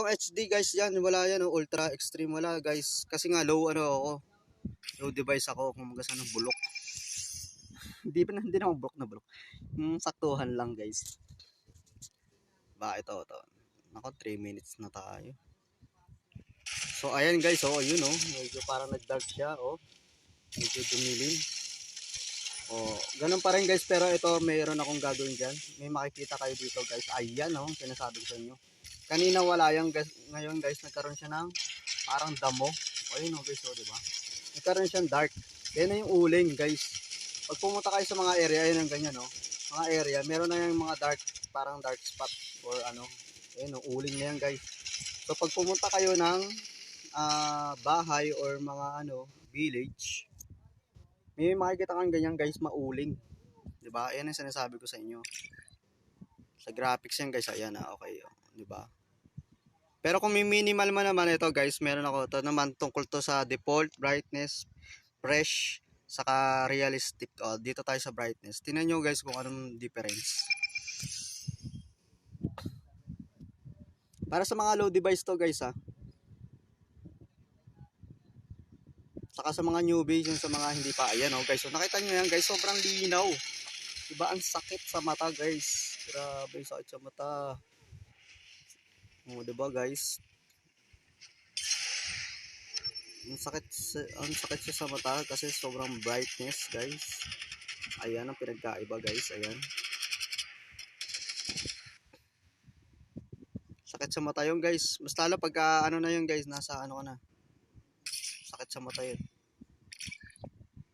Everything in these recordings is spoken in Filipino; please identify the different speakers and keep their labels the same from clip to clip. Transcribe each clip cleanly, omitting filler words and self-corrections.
Speaker 1: itong HD guys, yan, wala yan, ultra extreme, wala guys. Kasi nga low ako, low device ako, kung magasa ng bulok. Hindi naman bulok na bulok. Saktuhan lang guys. Ba, ito. Nako, 3 minutes na tayo. So, ayan guys, yun medyo parang nag-dark siya, medyo dumilim. Ganun pa rin guys, pero ito mayroon akong gagawin dyan. May makikita kayo dito guys. Ayan sinasabi ko sa inyo. Kanina wala yan guys. Ngayon guys, nagkaroon siya ng parang damo. Ayun guys, diba? Nagkaroon siyang dark. Yan na yung uling guys. Pag pumunta kayo sa mga area, ayun ang ganyan mga area, meron na yung mga dark, parang dark spot or ayun uling na yan guys. So pag pumunta kayo ng bahay or mga village, may makikita kang ganyan guys, mauling. Diba? Ayan ang sinasabi ko sa inyo. Sa graphics yan guys, ayan okay. Diba? Pero kung may minimal man naman ito guys, meron ako. Ito naman tungkol to sa default, brightness, fresh, saka realistic. Dito tayo sa brightness. Tingnan nyo guys kung anong difference. Para sa mga low device to guys Saka sa mga newbies, yung sa mga hindi pa, ayan guys. So nakita nyo yan guys, sobrang linaw. Diba, ang sakit sa mata guys. Grabe, sakit sa mata. Diba guys? Ang sakit siya sa mata kasi sobrang brightness guys. Ayan ang pinagkaiba guys, ayan. Sakit sa mata yung guys. Mas lalo pagka na yung guys, nasa ka na. Sakit sa mata yun.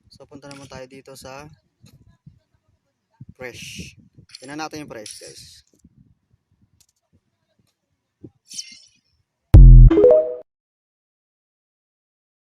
Speaker 1: So punta naman tayo dito sa fresh. Tingnan natin yung fresh guys.